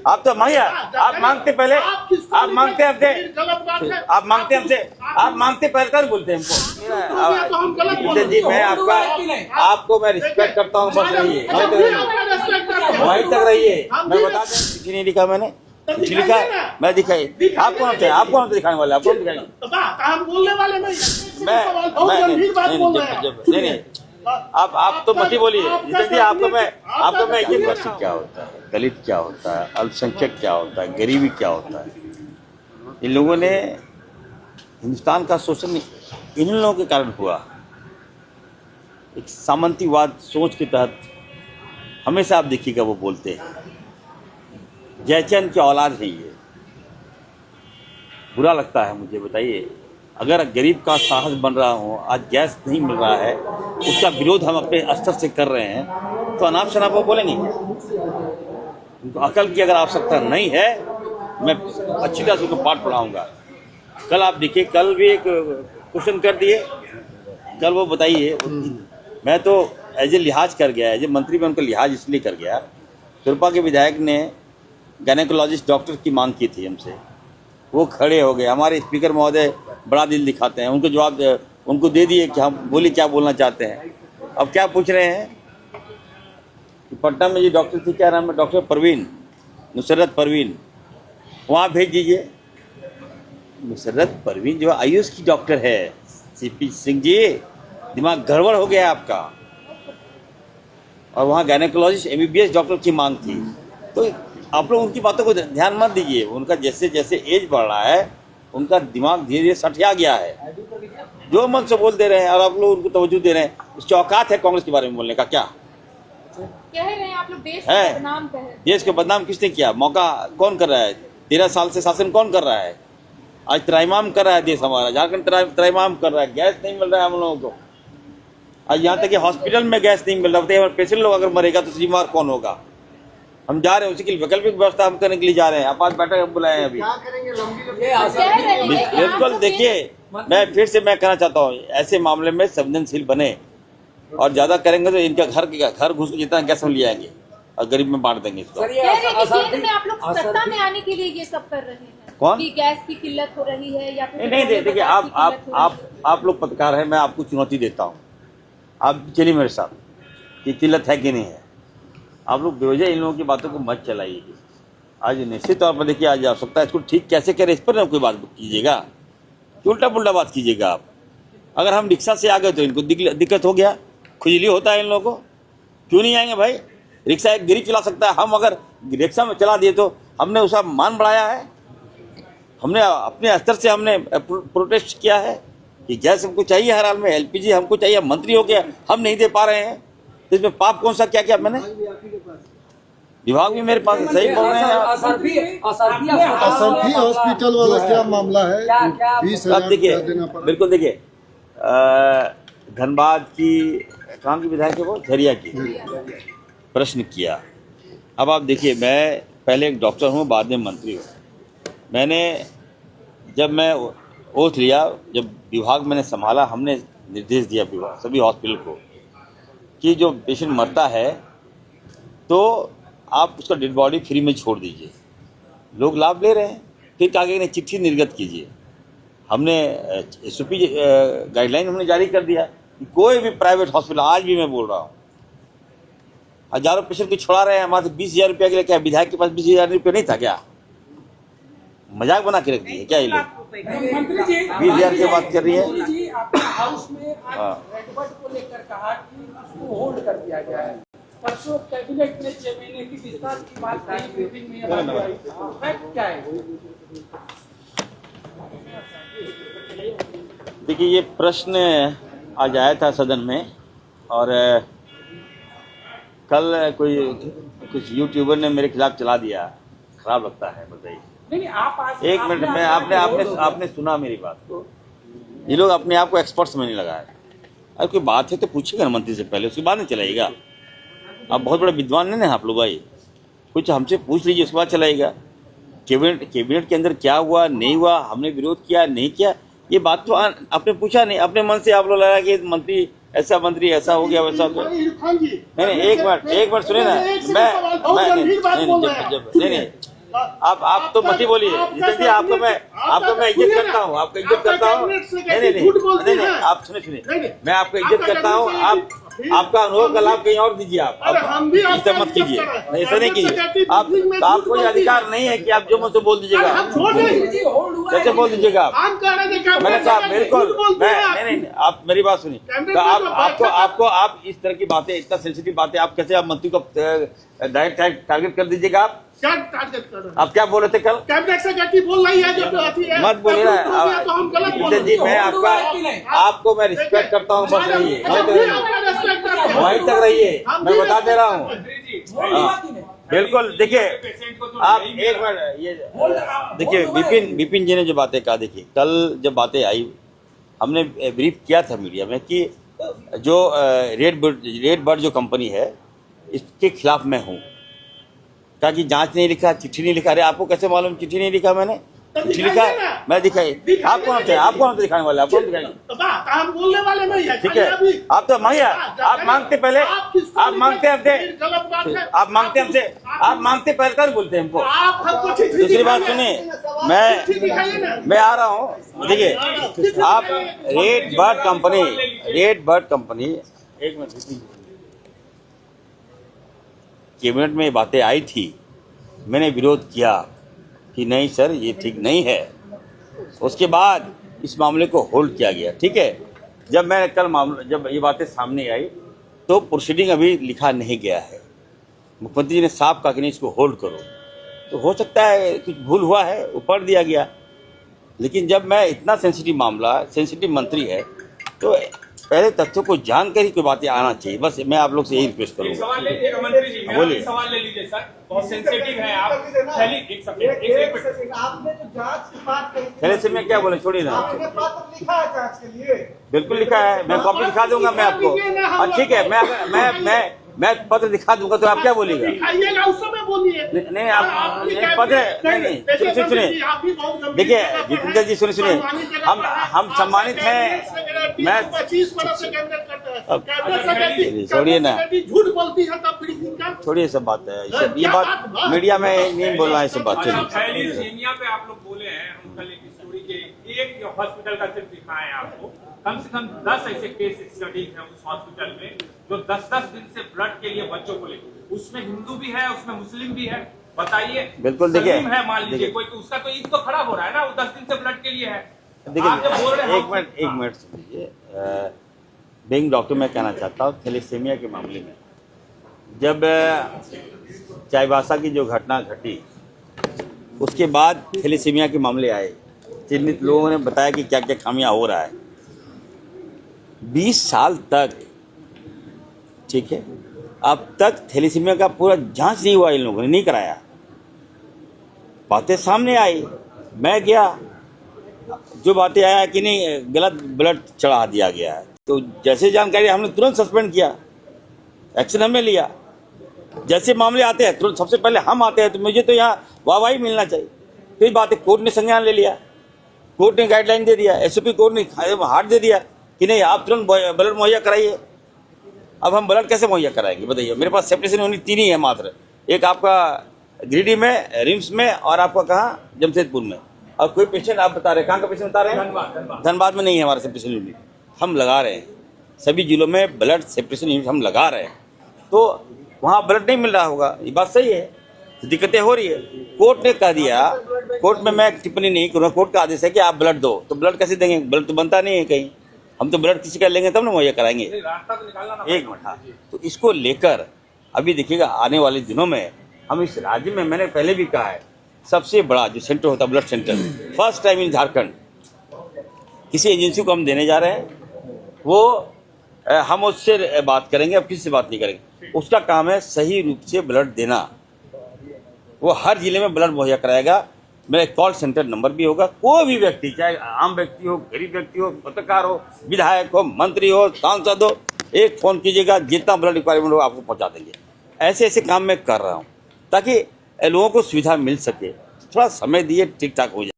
आप तो मांगिए, आप मांगते पहले, आप मांगते हमसे, आप मांगते पहले कर बोलते हैं हमको। जी मैं आपको मैं रिस्पेक्ट करता हूँ, बस रहिए वहीं तक रहिए। मैं बता दें कुछ नहीं लिखा मैंने, कुछ लिखा मैं दिखाई आपको, आपको दिखाने वाले, आपको दिखाएंगे हम बोलने वाले नहीं। आप तो मत ही बोलिए जितेंद्र जी। आपको मैं एक क्या होता है, दलित क्या होता है, अल्पसंख्यक क्या होता है, गरीबी क्या होता है। इन लोगों ने हिंदुस्तान का शोषण इन लोगों के कारण हुआ। एक सामंतीवाद सोच के तहत हमेशा आप देखिएगा वो बोलते हैं। जयचंद की औलाद है ये। बुरा लगता है मुझे, बताइए अगर गरीब का साहस बन रहा हूँ, आज गैस नहीं मिल रहा है, उसका विरोध हम अपने स्तर से कर रहे हैं, तो अनाप शनाप वो बोलेंगे। उनको अकल की अगर आवश्यकता नहीं है, मैं अच्छी तरह से उनको पाठ पढ़ाऊँगा। कल आप देखिए, कल भी एक क्वेश्चन कर दिए, कल वो बताइए। मैं तो एज ए लिहाज कर गया, एज ए मंत्री में उनका लिहाज इसलिए कर गया। तुरपा के विधायक ने गायनेकोलॉजिस्ट डॉक्टर की मांग की थी हमसे, वो खड़े हो गए। हमारे स्पीकर महोदय बड़ा दिल दिखाते हैं, उनको जवाब उनको दे दिए कि हम बोलिए क्या बोलना चाहते हैं। अब क्या पूछ रहे हैं कि पटना में ये डॉक्टर थी, क्या नाम है, डॉक्टर परवीन, नुसरत परवीन, वहाँ भेज दीजिए। नुसरत परवीन जो आयुष की डॉक्टर है। सीपी सिंह जी, दिमाग गड़बड़ हो गया आपका। और वहाँ गायनेकोलॉजिस्ट MBBS डॉक्टर की मांग थी। तो आप लोग उनकी बातों को ध्यान मत दीजिए। उनका जैसे जैसे एज बढ़ रहा है, उनका दिमाग धीरे धीरे सठिया गया है। जो मन से बोल दे रहे हैं और आप लोग उनको तवज्जो दे रहे हैं। उसकी औकात है कांग्रेस के बारे में बोलने का? क्या कह रहे हैं आप लोग? देश को बदनाम कर रहे हैं। देश को बदनाम किसने किया? मौका कौन कर रहा है? 13 साल से शासन कौन कर रहा है? आज त्रैमाम कर रहा है देश हमारा। झारखंड त्रैमाम कर रहा है। गैस नहीं मिल रहा है हम लोगों को। आज यहाँ तक कि हॉस्पिटल में गैस नहीं मिल रहा है। पेशेंट लोग अगर मरेगा तो जिम्मेवार कौन होगा? हम जा रहे हैं, उसी की वैकल्पिक व्यवस्था हम करने के लिए जा रहे हैं। आपात बैठक हम बुलाए हैं अभी। बिल्कुल, देखिए मैं फिर से मैं कहना चाहता हूँ, ऐसे मामले में संवेदनशील बने। और ज्यादा करेंगे तो इनका घर घुस के जितना गैस हम ले आएंगे और गरीब में बांट देंगे इसको। केंद्र में आप लोग सत्ता में आने के लिए ये सब कर रहे हैं? कौन? कि गैस की किल्लत हो रही है या फिर नहीं देखिए, आप लोग पत्रकार हैं, मैं आपको चुनौती देता हूँ। आप चलिए मेरे साथ कि किल्लत है कि नहीं है। आप लोग बेवजह इन लोगों की बातों को मत चलाइए। आज निश्चित तौर पर देखिए, आज आवश्यकता है इसको ठीक कैसे करें, इस पर ना कोई बात कीजिएगा, उल्टा पुल्टा बात कीजिएगा आप। अगर हम रिक्शा से आ गए तो इनको दिक्कत हो गया, खुजली होता है इन लोगों को। क्यों नहीं आएंगे भाई? रिक्शा एक गरीब चला सकता है। हम अगर रिक्शा में चला दिए तो हमने उसका मान बढ़ाया है? हमने अपने स्तर से हमने प्रोटेस्ट किया है कि गैस हमको चाहिए हर हाल में, LPG हमको चाहिए। मंत्री हो गया, हम नहीं दे पा रहे हैं, इसमें पाप कौन सा क्या किया मैंने? विभाग भी मेरे पास सही बोल रहे हैं। असरफी हॉस्पिटल वाला क्या मामला है? 20,000 देखिए, बिल्कुल देखिए, धनबाद की कहाँ की विधायक है वो, झरिया की, प्रश्न किया। अब आप देखिए, मैं पहले एक डॉक्टर हूँ, बाद में मंत्री हूँ। जब मैं ओथ लिया, जब विभाग मैंने संभाला, हमने निर्देश दिया विभाग सभी हॉस्पिटल को कि जो पेशेंट मरता है तो आप उसका डेड बॉडी फ्री में छोड़ दीजिए। लोग लाभ ले रहे हैं। फिर कहा कि चिट्ठी निर्गत कीजिए। हमने SOP गाइडलाइन हमने जारी कर दिया कि कोई भी प्राइवेट हॉस्पिटल, आज भी मैं बोल रहा हूँ, हजारों पेशेंट को छोड़ा रहे हैं हमारे 20,000 रुपया के लिए। क्या विधायक के पास 20,000 रुपया नहीं था क्या? मजाक बना के रख दिए क्या ये लोग? 20,000 की बात कर रही है। हाउस में को लेकर कहा कि उसको होल्ड कर दिया गया है। परसों कैबिनेट ने 6 महीने की विस्तार की बात कही, मीटिंग में फैक्ट क्या है? देखिए, ये प्रश्न आज आया था सदन में और कल कुछ यूट्यूबर ने मेरे खिलाफ चला दिया। खराब लगता है, बताइए। नहीं, आप एक मिनट में, आपने सुना मेरी बात को? ये लोग अपने आप को एक्सपर्ट्स में नहीं लगाए। अगर कोई बात है तो पूछिएगा ना मंत्री से पहले, उसके बाद नहीं चलाइएगा। आप बहुत बड़े विद्वान नहीं ना आप लोग भाई, कुछ हमसे पूछ लीजिए, उसके बाद चलाइएगा। कैबिनेट के अंदर क्या हुआ नहीं हुआ, हमने विरोध किया नहीं किया, ये बात तो आपने पूछा नहीं। अपने मन से आप लोग लगा कि मंत्री ऐसा हो गया वैसा हो गया। नहीं, एक बार सुने ना, मैं नहीं, आप तो मत ही बोलिए जितेंद्र जी, आपको मैं इज्जत करता हूँ, आपको इज्जत करता हूँ। नहीं, आप सुनिए, मैं आपको इज्जत करता हूँ। आपका अनुभव का लाभ कहीं और दीजिए। आप इज्जत मत कीजिए, नहीं ऐसा नहीं कीजिए। आप कोई अधिकार नहीं है कि आप जो मुझसे बोल दीजिएगा। कैसे बोल दीजिएगा आप? मैंने कहा बिल्कुल, नहीं, आप मेरी बात सुनिए। आपको आप इस तरह की बातें, इतना सेंसिटिव बातें, आप कैसे आप मंत्री को डायरेक्ट टारगेट कर दीजिएगा? आप क्या टारगेट कर रहे हैं? आप क्या बोल रहे थे कल? कैबिनेट सेक्रेटरी बोल रही है जो मत बोलिए ना तो हम गलत बोल जी। मैं आपको मैं रिस्पेक्ट करता हूँ, बस रहिए वहीं तक रहिए, मैं बता दे रहा हूँ। बिल्कुल, देखिए आप एक मिनट, ये देखिए विपिन जी ने जो बातें कहा, देखिए कल जब बातें आई, हमने ब्रीफ किया था मीडिया में कि जो रेड बर्ड जो कंपनी है इसके खिलाफ मैं हूँ। कहा कि जांच नहीं लिखा, चिट्ठी नहीं लिखा। अरे आपको कैसे मालूम चिट्ठी नहीं लिखा? मैंने चिट्ठी लिखा, मैं दिखाई। आप कौन थे? आप कौन दिखाने वाले? आप कौन दिखाएंगे? हम बोलने वाले नहीं है। ठीक है, आप तो मांगिए, आप मांगते पहले, आप मांगते हमसे, आप मांगते पहले तक बोलते हैं हमको। दूसरी बात सुनिए, मैं आ रहा हूँ। देखिए आप रेड बर्ड कंपनी, एक मिनट, कैबिनेट में बातें आई थी, मैंने विरोध किया कि नहीं सर ये ठीक नहीं है। उसके बाद इस मामले को होल्ड किया गया। ठीक है, जब ये बातें सामने आई तो प्रोसीडिंग अभी लिखा नहीं गया है। मुख्यमंत्री जी ने साफ कहा कि नहीं इसको होल्ड करो, तो हो सकता है कुछ भूल हुआ है, वो पढ़ दिया गया। लेकिन जब मैं इतना सेंसिटिव मंत्री है तो पहले तथ्यों को जानकर ही कोई बातें आना चाहिए। बस मैं आप लोग से यही रिक्वेस्ट करूँगा। बोलिए, सवाल ले लीजिए सर, बहुत सेंसिटिव है आप। पहले एक सेकंड, आपने जो जांच की बात कही, पहले से मैं क्या बोले, छोड़िए ना। आपने पत्र लिखा है जांच के लिए? बिल्कुल लिखा है, मैं कॉपी दिखा दूंगा मैं आपको। ठीक है, मैं पत्र दिखा दूंगा तो आप क्या बोलिएगा? दिखाइएगा, उस समय बोलिए। नहीं, आप पत्र नहीं, सुनिए। देखिए जितेंद्र जी, सुनिए, हम सम्मानित हैं। मैं 25 वर्ष से कैबिनेट करते हैं। छोड़िए ना, झूठ बोलती है तब ब्रीफिंग का। छोड़िए सब बात है, ये बात मीडिया में नहीं बोल रहा है, सब बात चलिए। थैलीसीमिया पे आप लोग बोले हैं, हम कल एक स्टोरी के एक हॉस्पिटल का सिर्फ दिखाए हैं आपको। कम से कम 10 ऐसे केस स्टडीज हैं उस हॉस्पिटल में जो 10-10 दिन से ब्लड के लिए बच्चों को लेकर, उसमें हिंदू भी है, उसमें मुस्लिम भी है। बताइए, बिल्कुल देखिए है, मान लीजिए कोई, तो उसका तो ईद तो खराब हो रहा है ना, वो 10 दिन से ब्लड के लिए है। देखिए एक मिनट सुनिए, बीइंग डॉक्टर मैं कहना चाहता हूँ, थैलेसीमिया के मामले में जब चाईबासा की जो घटना घटी, उसके बाद थैलेसीमिया के मामले आए, चिन्हित लोगों ने बताया कि क्या क्या खामियां हो रहा है। 20 साल तक, ठीक है, अब तक थैलेसीमिया का पूरा जांच नहीं हुआ, इन लोगों ने नहीं कराया। बातें सामने आई, मैं गया, जो बातें आया कि नहीं गलत ब्लड चढ़ा दिया गया है, तो जैसे जानकारी हमने तुरंत सस्पेंड किया, एक्शन हमने लिया। जैसे मामले आते हैं तुरंत सबसे पहले हम आते हैं, तो मुझे तो यहाँ वाहवाही मिलना चाहिए। तो ये बातें कोर्ट ने संज्ञान ले लिया, कोर्ट ने गाइडलाइन दे दिया, एसओपी कोर्ट ने हार्ड दे दिया कि नहीं आप तुरंत ब्लड मुहैया कराइए। अब हम ब्लड कैसे मुहैया कराएंगे बताइए? मेरे पास सेपरेशन यूनिट 3 ही है मात्र, एक आपका गिरिडीह में, रिम्स में, और आपका कहाँ जमशेदपुर में। और कोई पेशेंट आप बता रहे हैं, कहाँ का पेशेंट बता रहे हैं? धनबाद में नहीं है हमारा सेपरेशन यूनिट, हम लगा रहे हैं। सभी जिलों में ब्लड सेपरेशन यूनिट हम लगा रहे हैं, तो वहाँ ब्लड नहीं मिल रहा होगा, ये बात सही है, दिक्कतें हो रही है। कोर्ट ने कह दिया, कोर्ट में मैं टिप्पणी नहीं करूँगा, कोर्ट का आदेश है कि आप ब्लड दो, तो ब्लड कैसे देंगे? ब्लड तो बनता नहीं है कहीं, हम तो ब्लड किसी का लेंगे तब ना मुहैया कराएंगे। एक मिनट, हाँ, तो इसको लेकर अभी देखिएगा आने वाले दिनों में हम इस राज्य में, मैंने पहले भी कहा है, सबसे बड़ा जो सेंटर होता है blood centre, first time in Jharkhand किसी एजेंसी को हम देने जा रहे हैं। वो हम उससे बात करेंगे, अब किसी से बात नहीं करेंगे। उसका काम है सही रूप से ब्लड देना, वो हर जिले में ब्लड मुहैया कराएगा। मेरा कॉल सेंटर नंबर भी होगा, कोई भी व्यक्ति, चाहे आम व्यक्ति हो, गरीब व्यक्ति हो, पत्रकार हो, विधायक हो, मंत्री हो, सांसद हो, एक फ़ोन कीजिएगा, जितना ब्लड रिक्वायरमेंट हो आपको पहुंचा देंगे। ऐसे ऐसे काम मैं कर रहा हूं ताकि लोगों को सुविधा मिल सके। थोड़ा समय दिए, ठीक ठाक हो जाए।